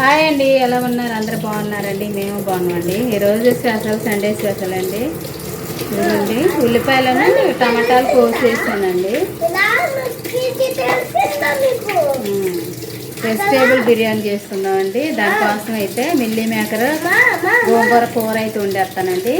Hi అండి, ఎలా ఉన్నారు? అందరూ బాగున్నారండి? మేము బాగున్నామండి. ఈరోజు స్పెషల్ సండే స్పెషల్ అండి. ఇదండి ఉల్లిపాయలను టమాటాలు కోసి వేసానండి. వెజిటేబుల్ బిర్యానీ చేసుకుందామండి. దానికోసం అయితే మిల్లీ మేకర్ గోంగూర కూర అయితే వండేస్తానండి.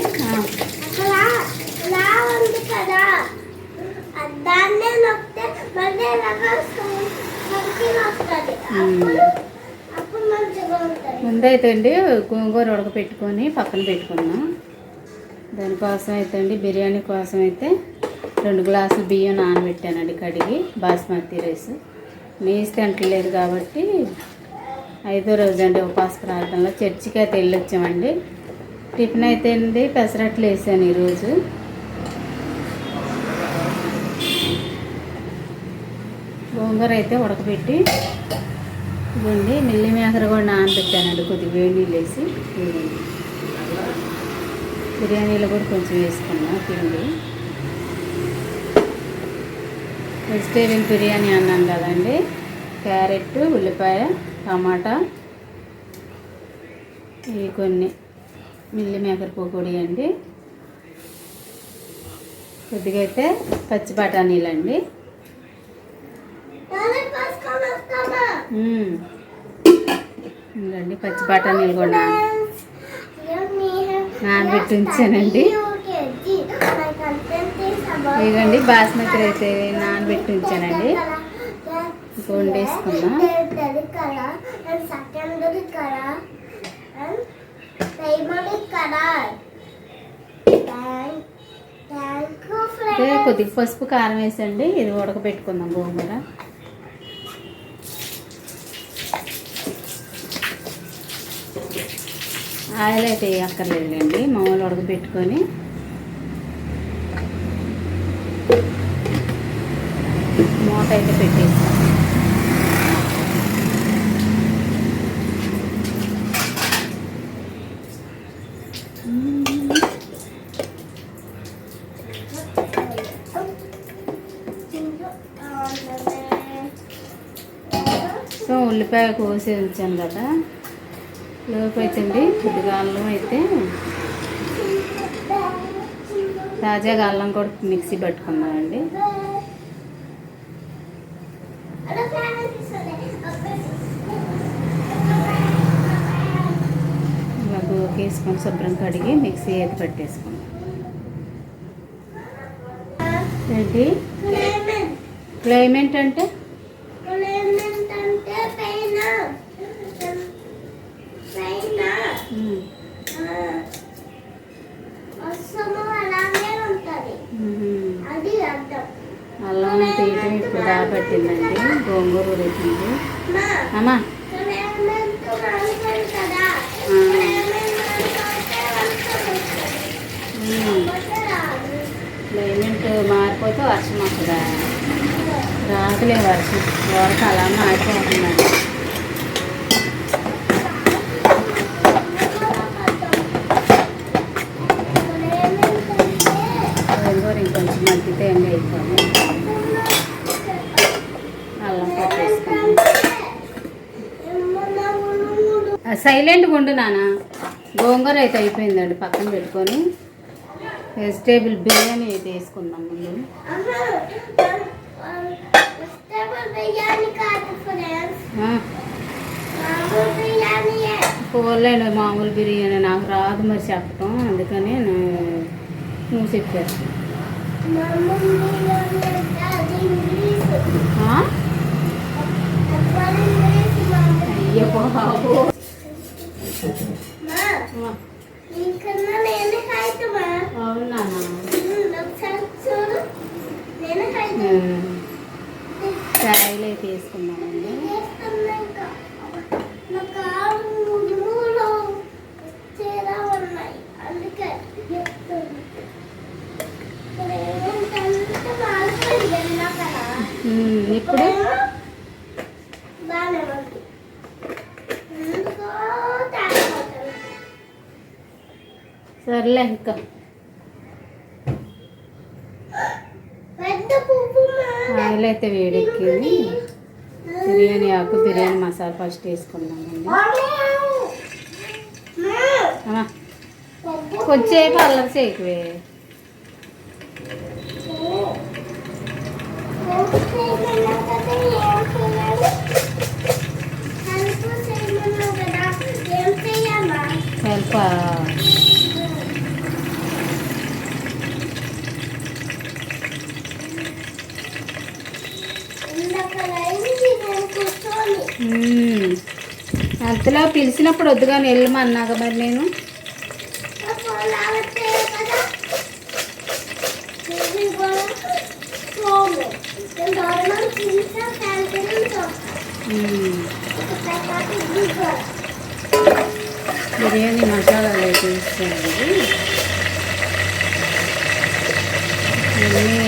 ముందైతే అండి గోంగూర ఉడకపెట్టుకొని పక్కన పెట్టుకున్నాం. దానికోసం అయితే అండి బిర్యానీ కోసం అయితే 2 గ్లాసులు బియ్యం నానబెట్టానండి కడిగి, బాస్మతి రైస్. నీసు తింటలేదు కాబట్టి 5వ రోజు అండి ఉపవాస ప్రార్థనలో చర్చికి అయితే వెళ్ళొచ్చామండి. టిఫిన్ అయితే అండి పెసరట్లు వేసాను ఈరోజు. గోంగూర అయితే ఉడకపెట్టి ఇవ్వండి, మిల్లీ మేకర్ కూడా నానబెట్టానండి కొద్దిగా వేడి నీళ్ళు వేసి. బిర్యానీలో కూడా కొంచెం వేసుకున్నా పిండి. వెజిటేరియన్ బిర్యానీ అన్నాను కదండి. క్యారెట్, ఉల్లిపాయ, టమాటా, ఇవి కొన్ని మిల్లీ మేకర్ పకోడీ అండి. కొద్దిగా అయితే పచ్చి బఠానీలండి. ఇంకండి పచ్చి బఠానీలు కూడా నానబెట్టి ఉంచానండి. ఇదిగండి బాస్మతి రైస్ నానబెట్టి ఉంచానండి. ఇంకా వండేసుకుందాం. కొద్దిగా పసుపు కారం వేసండి. ఇది ఉడకబెట్టుకుందాం గోంగూర. ఆయిల్ అయితే అక్కర్లేదులేండి, మామూలు ఉడకబెట్టుకొని మూత అయితే పెట్టేస్తాం. సో ఉల్లిపాయ కోసి ఉంచాను కదా, లోపు అయితే అండి కొద్దిగా అల్లం అయితే తాజాగా అల్లం కూడా మిక్సీ పట్టుకున్నామండి. ఇలా గోకేసుకొని శుభ్రం కడిగి మిక్సీ అయితే పట్టేసుకున్నాం. ఏంటి క్లైమేట్ అంటే అల్లం తీయటం ఇప్పుడు దాకా పట్టిందండి. గోంగూర ఉడికింది అమ్మా. క్లైమేట్ మారిపోతే వర్షం వస్తుందా? రాకలే వర్షం, వరకు అలా మారిపోతుందండి. గోంగూర ఇంకొంచెం మగ్గితే ఎండ అయిపోయింది. అల్లం పట్టేసుకుంటాం. సైలెంట్గా ఉండు నాన్న. గోంగూర అయితే అయిపోయిందండి, పక్కన పెట్టుకొని వెజిటేబుల్ బిర్యానీ అయితే వేసుకుందాం ముందు. పోలేండి మామూలు బిర్యానీ నాకు రాదు మరి చెప్పటం, అందుకని నువ్వు చెప్పారు. అయ్యో బాబు, అవునా? చాయలు అయితే వేసుకున్నామండి. ఇప్పుడు సర్లే ఇంకా ఆయిల్ అయితే వేడెక్కింది. బిర్యానీ ఆకు బిర్యానీ మసాలా ఫస్ట్ వేసుకున్నామండి. కొద్దిసేపు అల్లరి చేయకువే. హెల్పా అంతలో పిలిచినప్పుడు వద్దుగాని వెళ్ళమన్నాక మరి నేను బిర్యానీ మసాలాలు అయితే ఇస్తానండి. అన్నీ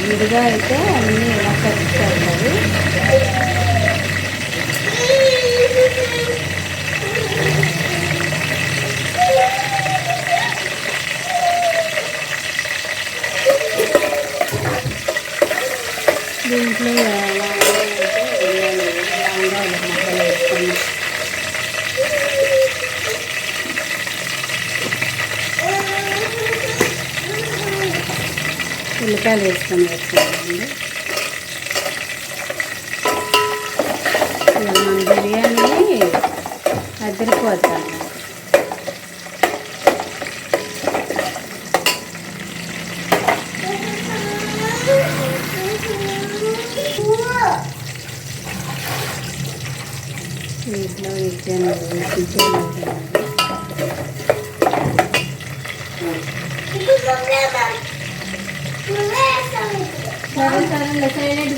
విడిగా అయితే అన్నీ ఇలా కలుపుతారు. దీంట్లో మసాలా వేసుకొని ఉల్లిపాయలు వేసుకొని వేసుకోవాలండి. మన బిర్యానీ అదిరిపోతాను. ఇంట్లో ఇచ్చాను సరే సరే సైలెంట్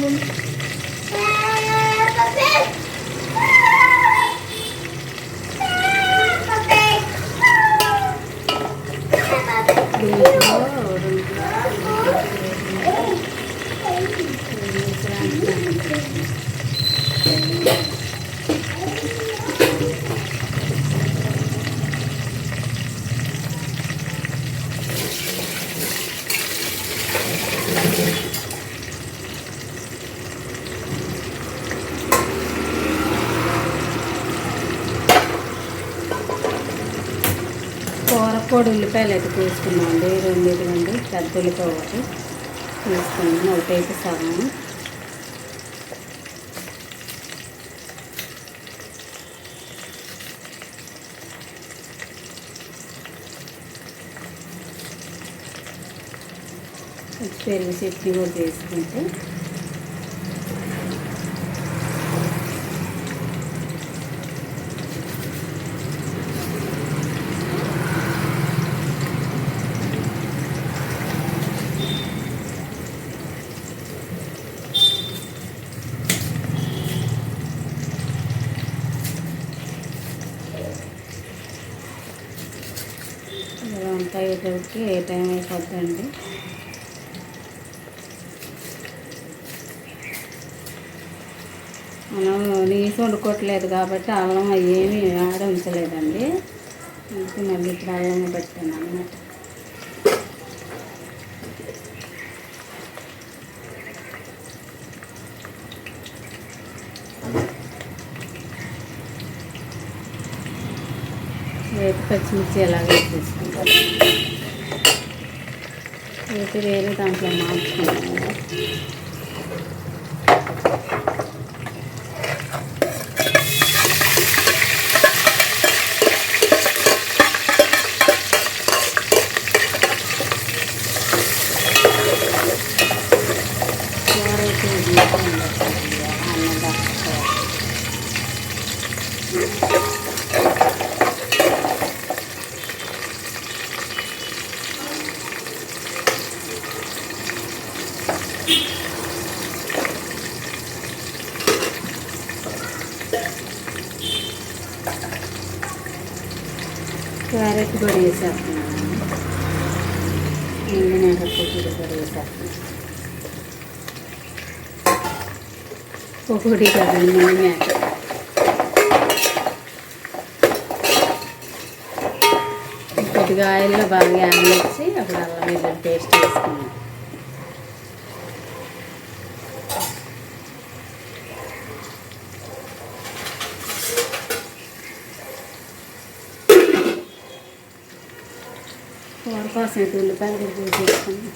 కూరపొడి ఉల్లిపాయలు అయితే తీసుకున్నామండి. రెండు పెద్ద ఉల్లిపాయ ఒకటి తీసుకున్నాము. ఒకటైతే సగం పెరుగు చట్నీ కూడా తీసుకుంటే వంట అయ్యేటప్పటికి ఏ టైం అయిపోద్దండి. మనం నీసు వండుకోవట్లేదు కాబట్టి అల్లం ఏమీ ఆడ ఉంచలేదండి. అందుకే మళ్ళీ ఇప్పుడు అల్లం పెట్టాను అన్నమాట. రేపు పచ్చిమిర్చి ఎలాగే తీసుకుంటాను. రేపు వేరే దాంట్లో మార్చుకుంటాను. క్యారెట్ కూడా వేసేస్తున్నాను. ఎండినగడ్డ కూడా వేసేస్తున్నాను. పొడి కదండి మేక. కొద్దిగా ఆయిల్లో బాగా ఆనిచ్చి అప్పుడు అల్లం వెల్లుల్లి పేస్ట్ వేసుకున్నాను. కూర కోసం అయితే ఉల్లిపాయలు కూడా చేసుకున్నాం.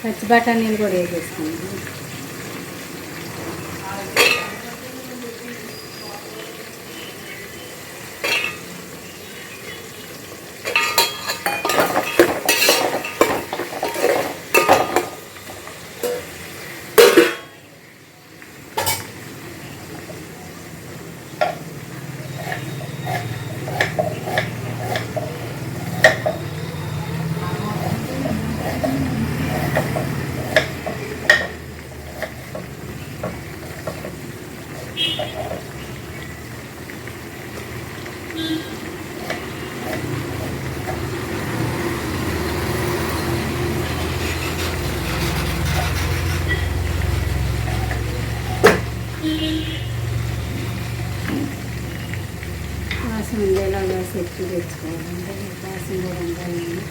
పచ్చి బఠానీలు కూడా వేసేసుకున్నాను. వాసన ఉండేలాగా సెట్టు తెచ్చుకోవాలంటే వాసన కూడా ఉండాలండి.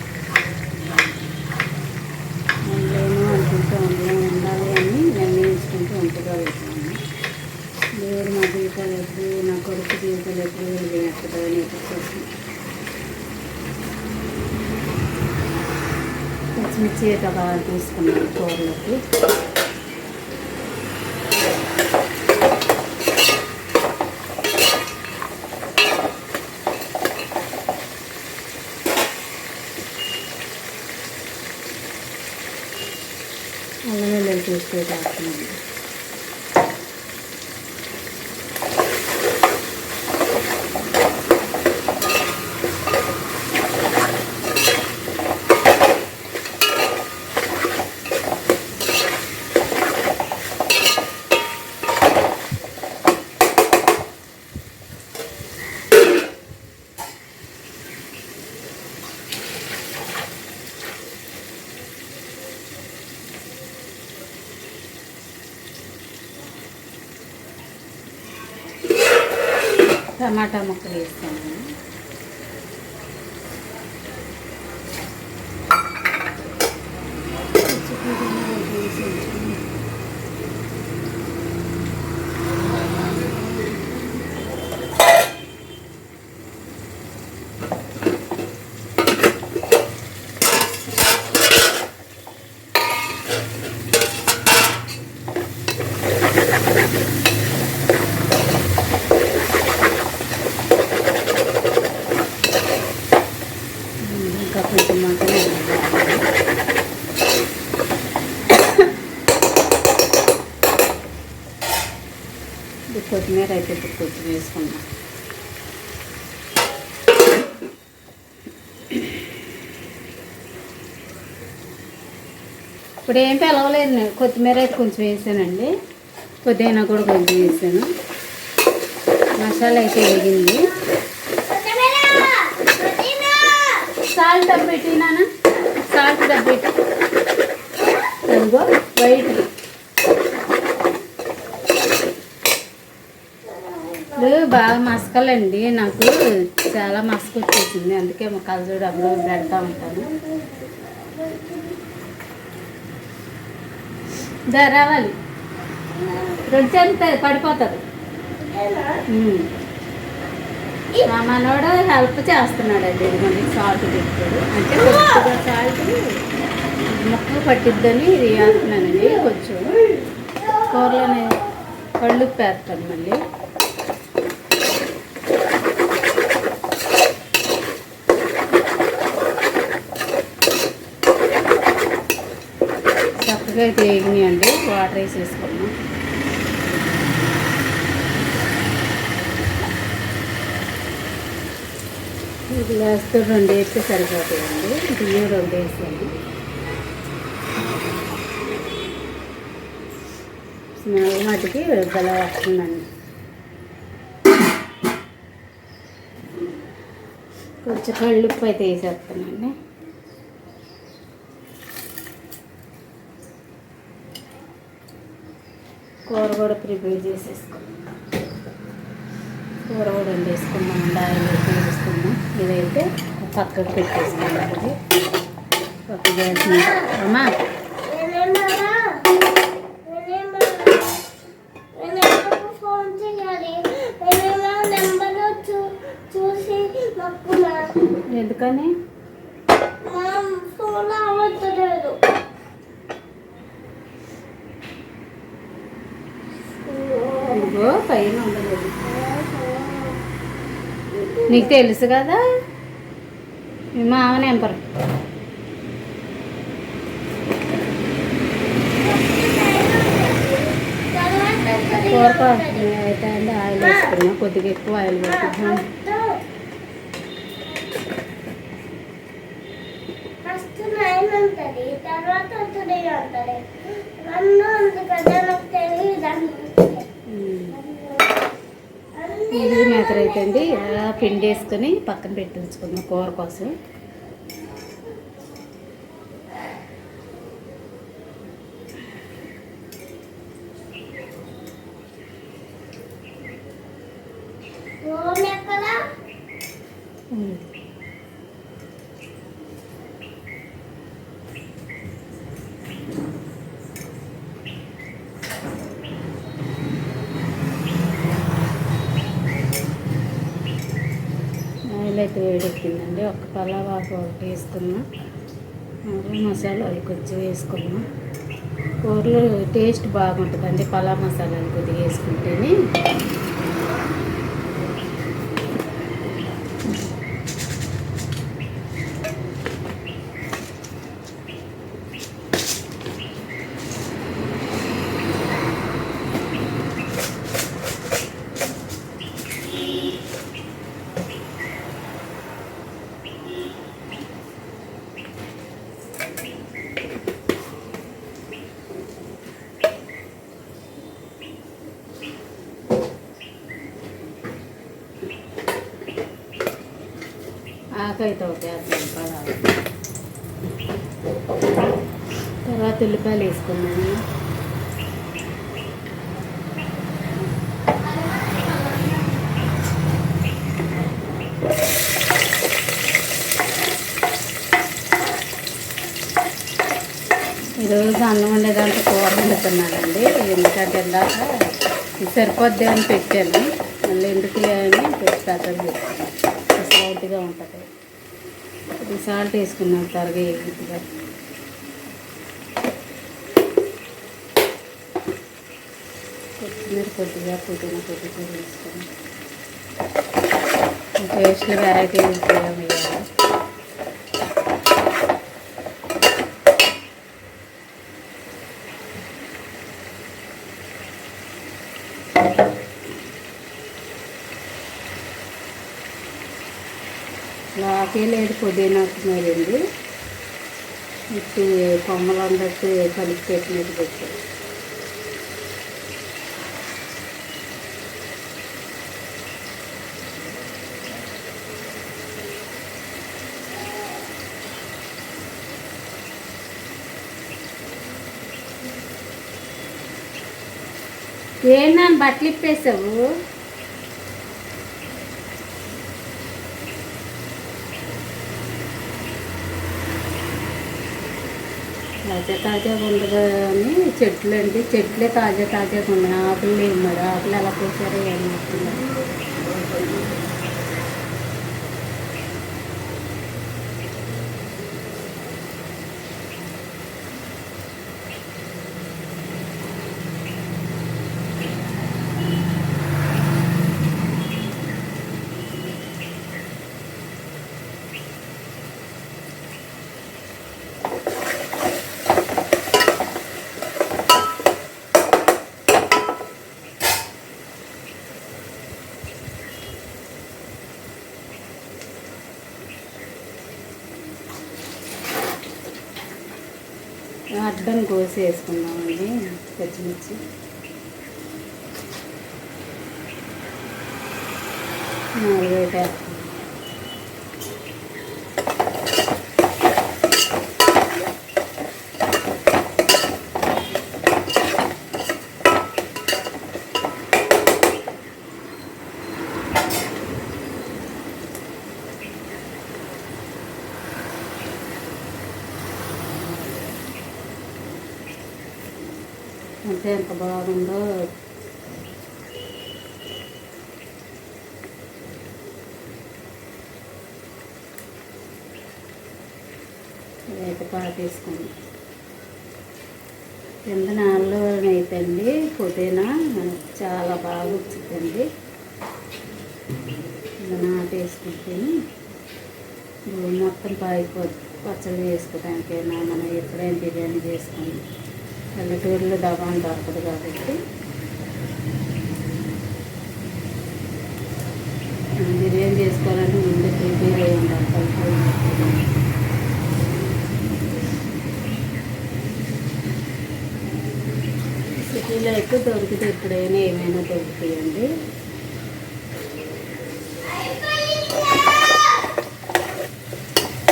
ఉండలేను అనుకుంటూ ఉండాలి అని నిర్ణయించుకుంటూ ఉంటుగా వెళ్తాను. దేవుడు మా జీవితాలు ఎప్పుడు, నా కొడుకు జీవితాలు ఎప్పుడు వెలిగినట్టుదని కోసం పచ్చిమిర్చి ఒక తీసుకున్నాను కూరలోకి. అల్లం వెల్లుల్లి పేస్ట్ వేస్తున్నాను. టమాటా ముక్కలు వేస్తాను. కొత్తిమీర అయితే కొంచెం వేసుకున్నాం. ఇప్పుడు ఏం పిలవలేదు. కొత్తిమీర అయితే కొంచెం వేసానండి. పుదీనా కూడా కొంచెం వేసాను. మసాలా అయితే వేగింది. సాల్ట్ డబ్బు పెట్టినా, సాల్ట్ డబ్బు పెట్టి అదిగో వైట్ బాగా మసకాలండి. నాకు చాలా మసక వచ్చేసింది, అందుకే మా కలజోడు డబ్బులు పెడతా ఉంటాను. రావాలి రొట్టె అంతే పడిపోతుంది. మనోడు హెల్ప్ చేస్తున్నాడు అండి. ఇదిగోండి సాల్ట్ పెట్టాడు, అంటే కొద్దిగా సాల్ట్ ముక్కలు పట్టిద్దని ఇది వేస్తున్నానండి. కొంచెం కూరలోనే కళ్ళు పేస్తాను. మళ్ళీ మంచిగా అయితే వేగినాయండి. వాటర్ వేసేసుకున్నాం. గ్లాస్తో 2 వేస్తే సరిపోతాయండి. బియ్యం 2 వేసాను. స్మెల్ మటుకి భలే వస్తుందండి. కొంచెం కళ్ళుప్పు అయితే వేసేస్తానండి. కూర కూడా ప్రిపేర్ చేసేసుకున్నాం. కూర కూడా వండేసుకున్నాం. ఆయిల్ వేసుకున్నాం. ఇదైతే పక్కకు పెట్టేసుకున్నాం. అది పక్క గ్యాస్ మీద అమ్మా ఎందుకని ఇదిగో పైన ఉండలేదు. నీకు తెలుసు కదా మీ మామ నెంబర్. కూర అయితే అండి ఆయిల్ వేసుకున్నాం. కొద్దిగా ఎక్కువ ఆయిల్ వేసుకున్నాం. ఇది మేకర్ అయితే అండి పిండి వేసుకొని పక్కన పెట్టి ఉంచుకుందాం కూర కోసం. ఆయిల్ అయితే వేడెక్కిందండి. ఒక పలావ్ ఆకు ఒకటి వేసుకున్నాం. మసాలా అవి కొంచెం వేసుకున్నాం. కూరలో టేస్ట్ బాగుంటుందండి పలావ్ మసాలా కొద్దిగా వేసుకుంటేనే. ఆకైతే వేద్దాం పలావ్. తర్వాత ఉల్లిపాయలు వేసుకున్నాను. ఈరోజు అన్నం వండేదాంట్లో కూర వండుతున్నానండి. ఎందుకంటే ఇందాక ఇది సరిపోద్ది అని పెట్టాను. మళ్ళీ ఎందుకులే అని పెట్టి పెద్దగా పెట్టాను. సాల్ట్గా ఉంటుంది. ఇది సాల్ట్ వేసుకున్నాను త్వరగా ఎగుతుందిగా. కొత్తిమీర కొద్దిగా పుదీనా కొద్దిగా వేసుకుని టేస్ట్లో వెరైటీ వేయాలి. లాకే లేదు పుదీనా మేలండి. ఇటు కొమ్మలు అందట్టు కలిపి పెట్టినట్టు పెట్టారు. ఏంటన్నా బట్టలు ఇప్పేసావు? తాజాగా ఉండదు అని చెట్లు అండి. చెట్లే తాజాగా ఉన్నాయి. ఆకులు లేవు మరి. ఆకులు ఎలా పోసారో ఏమవుతున్నారు. అడ్డం కోసి వేసుకున్నామండి పచ్చిమిర్చి. నాలుగైతే అంటే ఎంత బాగుందో. ఇదైతే పాటేసుకోండి. కింద నాలుగు అయితే అండి పుదీనా మనకు చాలా బాగా వచ్చిందండి. ఇలా నాటేసుకుంటేనే మొత్తం పాయిపోద్ది. పచ్చడి చేసుకోవడానికైనా మనం ఎప్పుడైనా బిర్యానీ చేసుకొని పల్లెటూరులో దబాన్ దొరకదు కాబట్టి బిర్యానీ చేసుకోవాలంటే ముందు ప్రిపేర్ అయ్యి ఉండాలి. పల్లెటూరు సిటీలో అయితే దొరికితే ఎప్పుడైనా ఏమైనా దొరుకుతాయండి.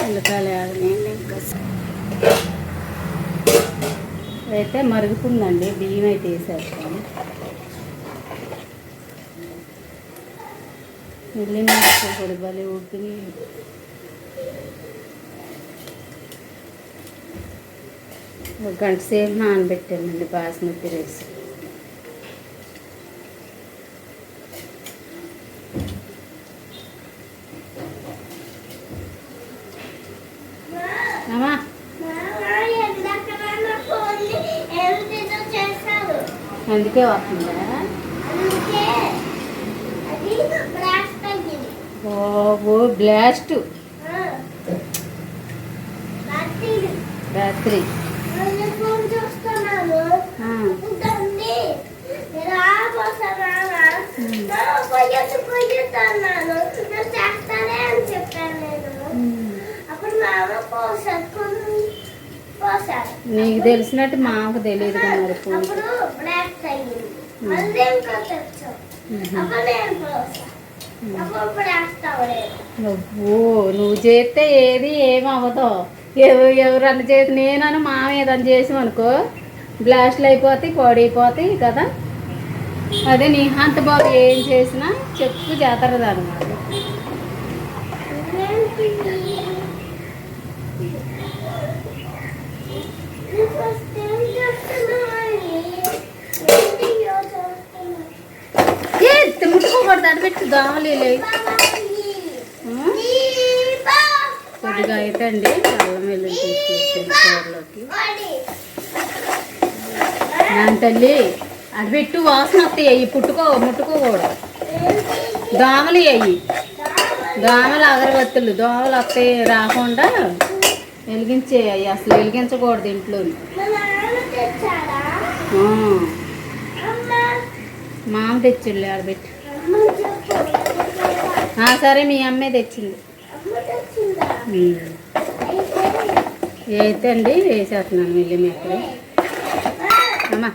ఉల్లిపాయలు అయితే మరుగుతుందండి. బియ్యం అయితే వేసేస్తాను. వెళ్ళి బలి ఉడికి ఒక గంట సేపు నానబెట్టానండి బాస్మతి రైస్. అందుకే వస్తుందా? ఓ బ్లాస్ట్ రాత్రి నీకు తెలిసినట్టు మాకు తెలియదు. నువ్వు చేస్తే ఏది ఏమవ్వదో. ఎవరన్నా చేసి నేనను మామ ఏదన్నా చేసామనుకో బ్లాస్ట్లు అయిపోతాయి, పొడైపోతాయి కదా. అదే నీ హంత బాబు ఏం చేసినా చెప్పు చేతరదు అన్నమాట. ముట్టుకోకూడదు. అది పెట్టి దోమలే కొద్దిగా అయితే అండి అల్లం వెల్లుల్లి తీసుకొచ్చాను కూరలోకి. దాని తల్లి అది పెట్టు వాసన వస్తాయి. అవి ముట్టుకోకూడదు. దోమలు అయ్యి దోమలు అగరబత్తులు దోమలు వస్తాయి రాకుండా వెలిగించేవి. అసలు వెలిగించకూడదు ఇంట్లో. మామ తెచ్చిళ్ళు ఆడబెట్టి. సరే మీ అమ్మే తెచ్చింది. అయితే అండి వేసేస్తున్నాను వెళ్ళి మీ అక్కడ. అమ్మా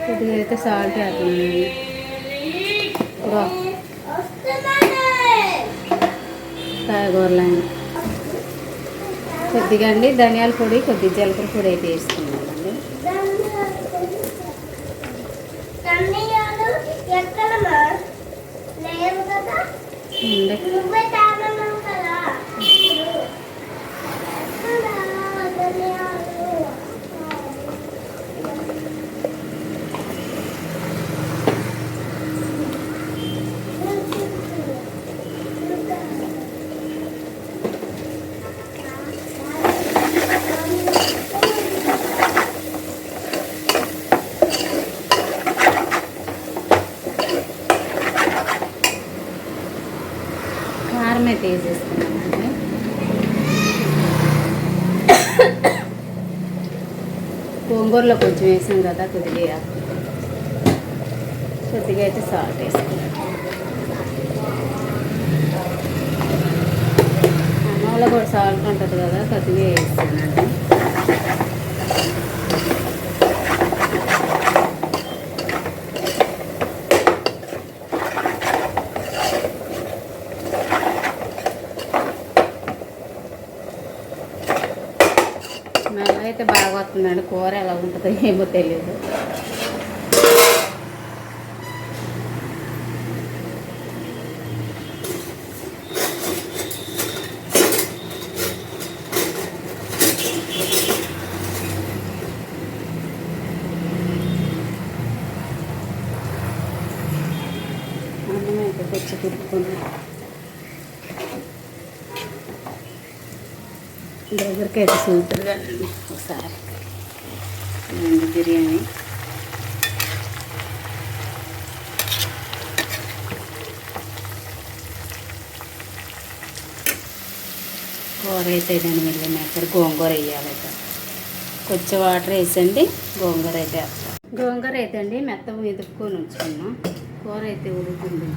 కొద్దిగా అయితే సాల్ట్ వేస్తున్నాను. కాయగూరలు కొద్దిగా అండి ధనియాల పొడి, కొద్దిగా జీలకర్ర పొడి అయితే వేసుకున్నామండి. కారం అయితే వేసేసుకున్నామండి. గోంగూరలో కొంచెం వేసాం కదా కొద్దిగా అయితే సాల్ట్ వేసుకున్నాం. బిర్యానీలో కూడా సాల్ట్ ఉంటుంది కదా, కొద్దిగా వేస్తానండి. స్మెల్ అయితే బాగా వస్తుందండి. కూర ఎలా ఉంటుందో ఏమో తెలియదు. అన్నం అయితే తెచ్చి తిప్పుకున్నాం. దగ్గరికి అయితే చూద్దరు కానీ ఒకసారి బిర్యానీ కూర అయితే దాన్ని మిల్లి మేకర్ గోంగూర వేయాలి. కొంచెం వాటర్ వేసండి, గోంగూర అయితే వేస్తాం. గోంగూర అయితే అండి మెత్తగా వెతుక్కొని ఉంచుకున్నాం. కూర అయితే ఉడుకుతుంది.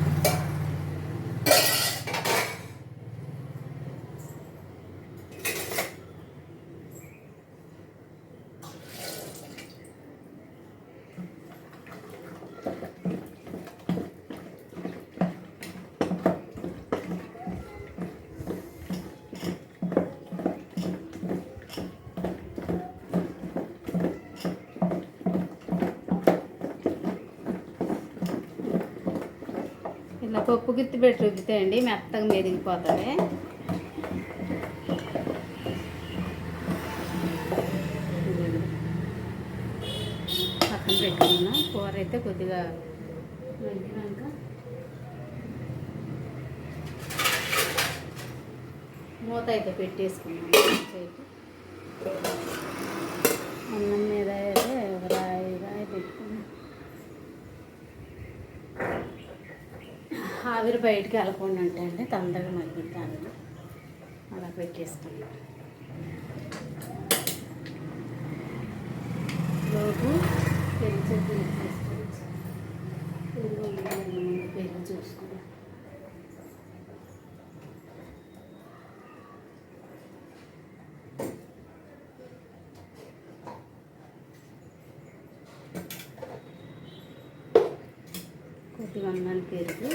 ఇలా పప్పు గిత్తి పెట్టి రుబ్బితే మెత్తగా మెదిగిపోతుంది. పక్కన పెట్టుకున్నాం. కూర అయితే కొద్దిగా మగ్గినాక మూత అయితే పెట్టేసుకున్నాం. అన్నం మీద అయితే ఒక రాయి పెట్టుకున్నాం. ఆవిరి బయటికి వెళ్ళకుండా ఉంటాయండి, తొందరగా మగ్గిద్దాన్ని అలా పెట్టేసుకున్నాం. లోపు పెరుగు చట్నీ చేసుకోవచ్చు. పెరుగు చూసుకున్నాం. కొద్దిగా అన్నాను పెరుగు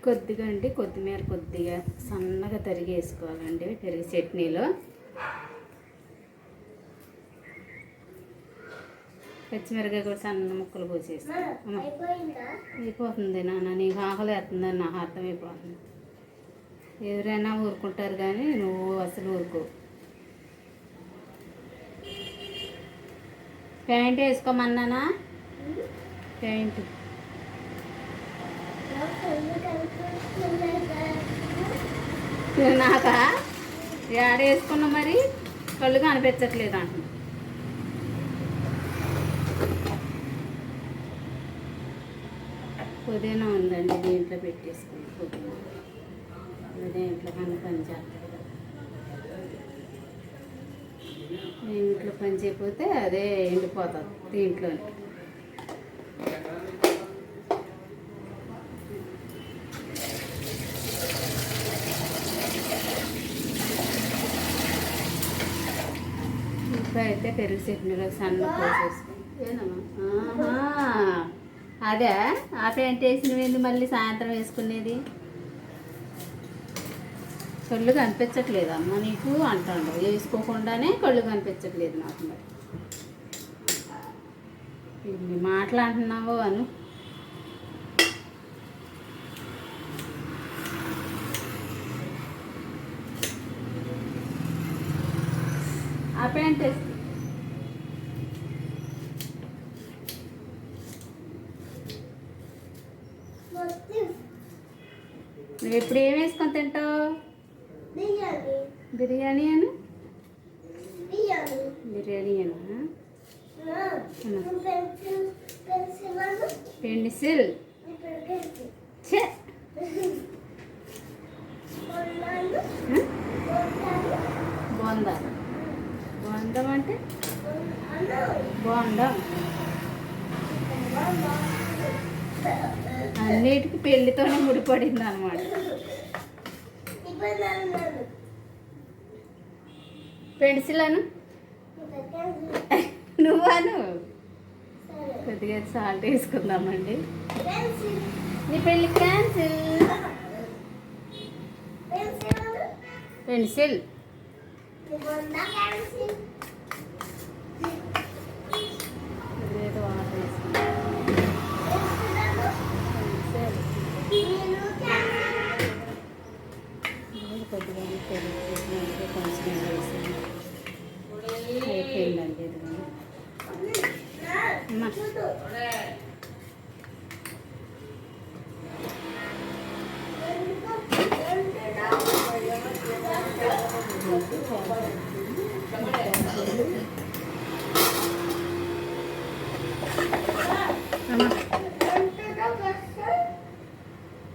కొద్దిగా కొత్తిమీర కొద్దిగా సన్నగా తరిగి వేసుకోవాలండి పెరుగు చట్నీలో. పచ్చిమిరకాయ కూడా సన్న ముక్కలు కోసేస్తాను. అయిపోతుంది నాన్న, నీకు ఆకలి వేస్తుందని నాకు అర్థమైపోతుంది. ఎవరైనా ఊరుకుంటారు కానీ నువ్వు అసలు ఊరుకో. ప్యాంట్ వేసుకోమన్నానా? ప్యాంటు నాక యాడ వేసుకున్నా మరి కళ్ళు కనిపించట్లేదు అంటున్నా. పుదీనా ఉందండి, దీంట్లో పెట్టేసుకున్నాం. పుదీనా దీంట్లో కన్నా పని చేస్తుంది కదా. ఇంట్లో పని చేయకపోతే అదే ఎండిపోతుంది దీంట్లోనే. అయితే పెరుగు చట్నీలో సన్న పోసేసుకుని అదే ఆ ప్యాంట్ వేసినవి మళ్ళీ సాయంత్రం వేసుకునేది. కళ్ళు కనిపించట్లేదు అమ్మ నీకు అంటాడు. వేసుకోకుండానే కళ్ళు కనిపించట్లేదు నాకు. మరి మాట్లాడుతున్నావో అను. ఆ ప్యాంట్ వేసి నువ్వు ఎప్పుడు ఏం వేసుకొని తింటావు? బిర్యానీ అని బిర్యానీనా? పెన్సిల్ ఛే బోందా. బోందం అంటే బోండం. అన్నిటికీ పెళ్ళితోనే ముడిపడింది అనమాట. పెన్సిల్ అను. నువ్వాను. కొద్దిగా సాల్ట్ వేసుకుందామండి. నీ పెళ్ళి క్యాన్సిల్. పెన్సిల్ ఏదో ఆర్డర్ వేసుకుందాం. కొద్దిగా పెళ్ళి కొంచెం వేసి అయిపోయిందండి.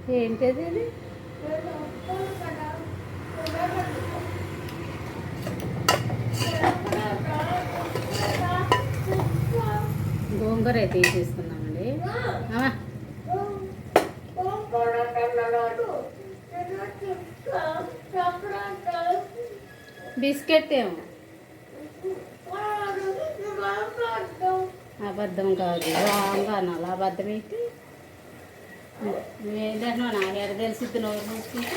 ఇది ఏంటది? ఇది గోంగూర అయితే తీసుకున్నామండి. బిస్కెట్ ఏమో అబద్ధం కాదు, రాంగా అనాలి. అబద్ధం ఏంటి? నువ్వేంటంటున్నా నాకు ఎడ తెలిసిద్ది నోరు మూసుకుంటే.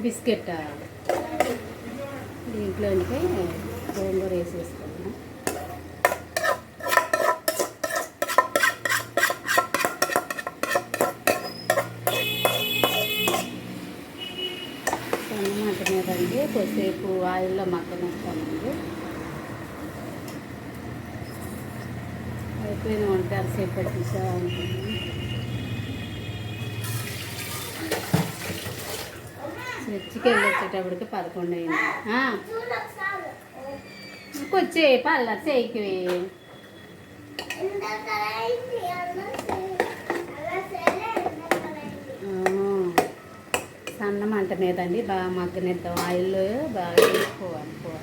బిస్కెట్టా? దీంట్లోనికి గోంగూర వేసేసుకున్నాం. సన్నమాట మీదండి కొద్దిసేపు ఆయిల్లో మగ్గనిస్తామండి. అయిపోయిన వంట అరసేపు పట్టించా అనుకున్నాను. చర్చికి వెళ్ళి వచ్చేటప్పటికి 11 అయింది. ఇంకొచ్చే పల్ల చేయికి సన్న మంట మీదండి బాగా మగ్గనిద్దాం. ఆయిల్ బాగా వేసుకోవాలి. కూర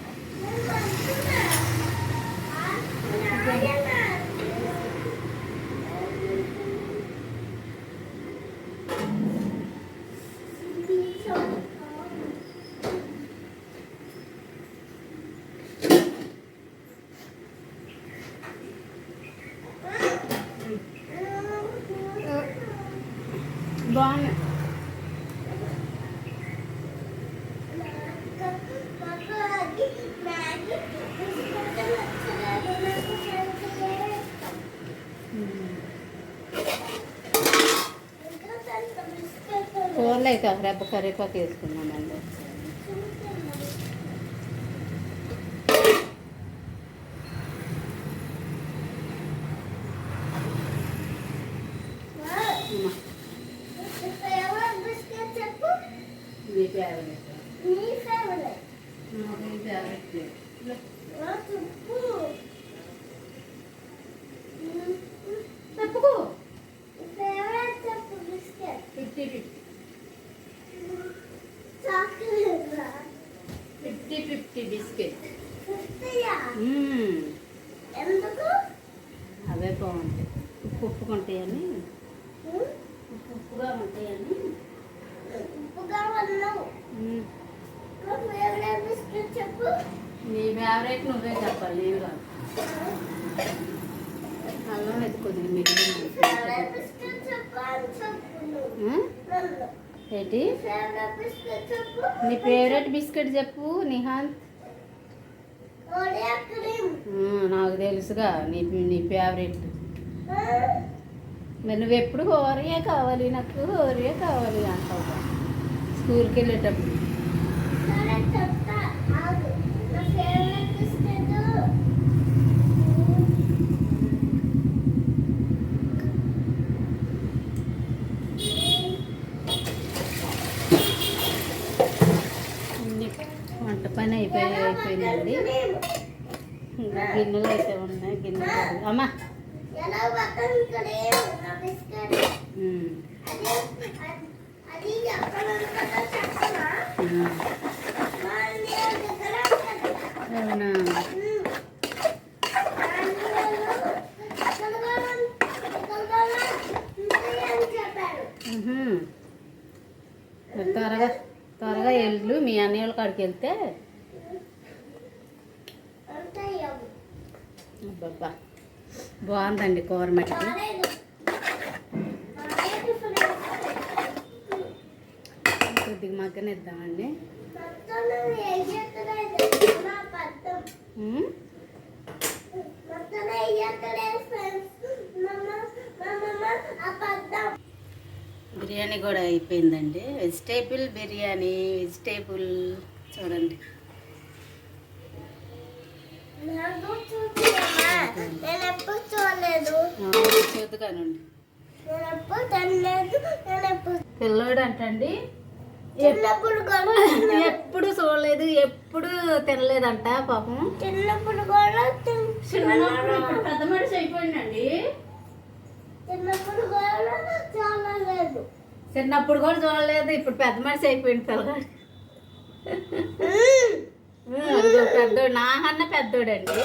బాగుంది. కూరలో అయితే రెబ్బ కరివేపాకు వేసుకున్నామండి. మీ ఫేవరెట్ చెప్పుకో. 50-50 బిస్కెట్. అవే బాగుంటాయి. ఉప్పుకుంటాయని, ఉప్పుగా ఉంటాయని. నీ ఫేవరెట్ నువ్వే చెప్పాలి, నేను కాదు. అల్లం అయితే కొద్దిగా మిగిలింది. ఏంటి నీ ఫేవరెట్ బిస్కెట్ చెప్పు నిహాంత్. నాకు తెలుసుగా నీ ఫేవరెట్. మరి నువ్వు ఎప్పుడు ఓరియే కావాలి, నాకు ఓరియే కావాలి అంటావు స్కూల్కి వెళ్ళేటప్పుడు. వంట పని అయిపోయిందండి. ఇంకా గిన్నెలు అయితే ఉన్నాయి. గిన్నెలు అమ్మా అవునా త్వరగా త్వరగా వెళ్ళు. మీ అన్నయ్య వాళ్ళ కాడికి వెళ్తే అబ్బబ్బా బాగుందండి కూర మట్టికి. కొద్దిగా మగ్గనిద్దామండి. బిర్యానీ కూడా అయిపోయిందండి. వెజిటేబుల్ బిర్యానీ. వెజిటేబుల్ చూడండి. చూద్దుగానండి. పిల్లోడు అంటండి ఎప్పుడు చూడలేదు, ఎప్పుడు తినలేదంట పాపం. చిన్నప్పుడు కూడా పెద్ద మనిషి అయిపోయిందండి. చిన్నప్పుడు కూడా చూడలేదు, ఇప్పుడు పెద్ద మనిషి అయిపోయింది పిల్లగాడు. పెద్దోడు నాకన్న పెద్దోడండి.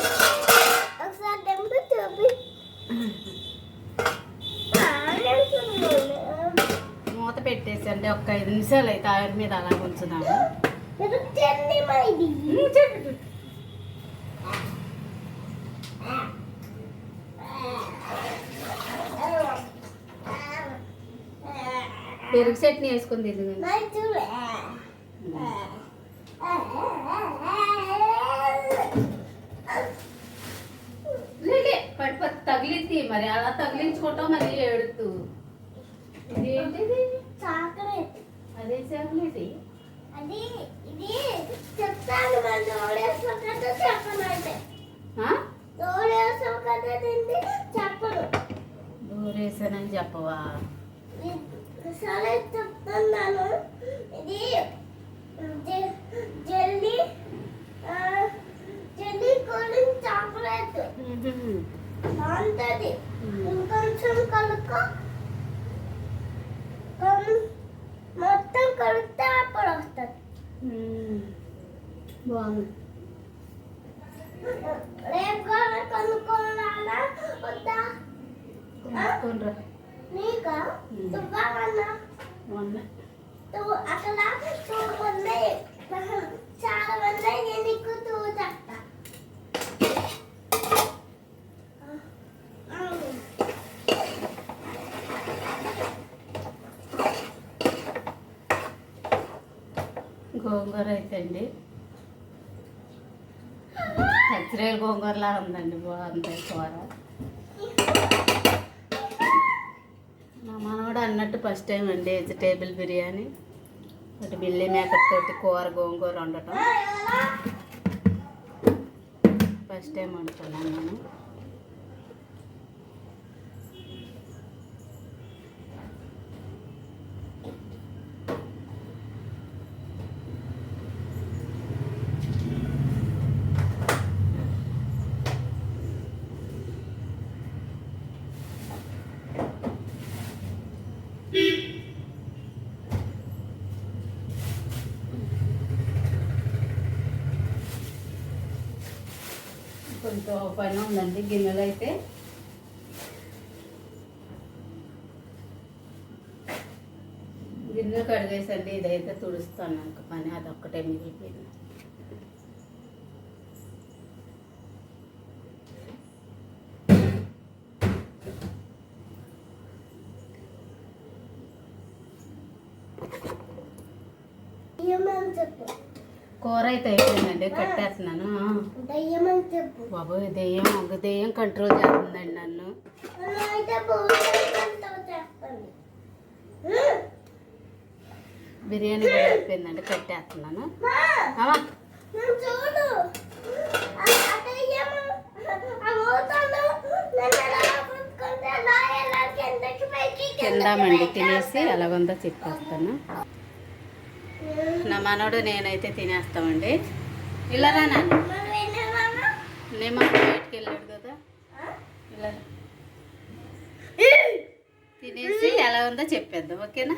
మూత పెట్టేసండి. ఒక్క 5 నిమిషాలు అయితే ఆవిరి మీద అలా ఉంచుదాము. పెరుగు చట్నీ వేసుకుని తింది. పడిపోతే తగిలిద్ది మరి, అలా తగిలించుకుంటాం మరి ఏడుతూ. ఇదేంటిది? చాక్లెట్. అదే చాక్లెట్. అది ఇది చెప్తాను మరి చెప్పనంటే చెప్పను. దూరేసానని చెప్పవా? సరే చెప్తున్నాను. ఇది జల్దీ జల్దీ కూలింగ్ చాక్లెట్ బాగుంటుంది. ఇంకొంచెం కలుపు, మొత్తం కలిపితే అప్పుడు వస్తుంది. బాగుంది. రేపు కూడా కొనుక్కోవాలా వద్దా? కొనుక్కోనరా. నీకా తువ్వాలన్నా అక్కడ ఉన్నాయి, చాలా మంది. నేను నీకు తువ్వు చెప్తా. గోంగూర అయితే అండి హెచ్చరేలు గోంగూరలా ఉందండి. బాగుంది కూర. మా మనవడు అన్నట్టు ఫస్ట్ టైం అండి వెజిటేబుల్ బిర్యానీ. ఒకటి బిల్లి మేకప్ తోటి కూర గోంగూర వండటం ఫస్ట్ టైం వండుతున్నాను నేను. కొంచెం పైన ఉందండి గిన్నెలు అయితే. గిన్నెలు కడిగేసండి. ఇదైతే తుడుస్తాను. ఒక పని అదొక్కటే మిగిలిపోయింది. కూర అయితే అయిపోయిందండి. కట్టేస్తున్నాను. బాబు దెయ్యం కంట్రోల్ చేస్తుందండి నన్ను. బిర్యానీ కూడా అయిపోయిందండి. కట్టేస్తున్నాను. తిందామండి. తినేసి ఎలాగుందో చెప్పేస్తాను. నా మనోడు నేనైతే తినేస్తామండి. ఇలా రానా నేమో బయటికి వెళ్ళాడు కదా. ఇలా తినేసి ఎలా ఉందో చెప్పేద్దాం, ఓకేనా?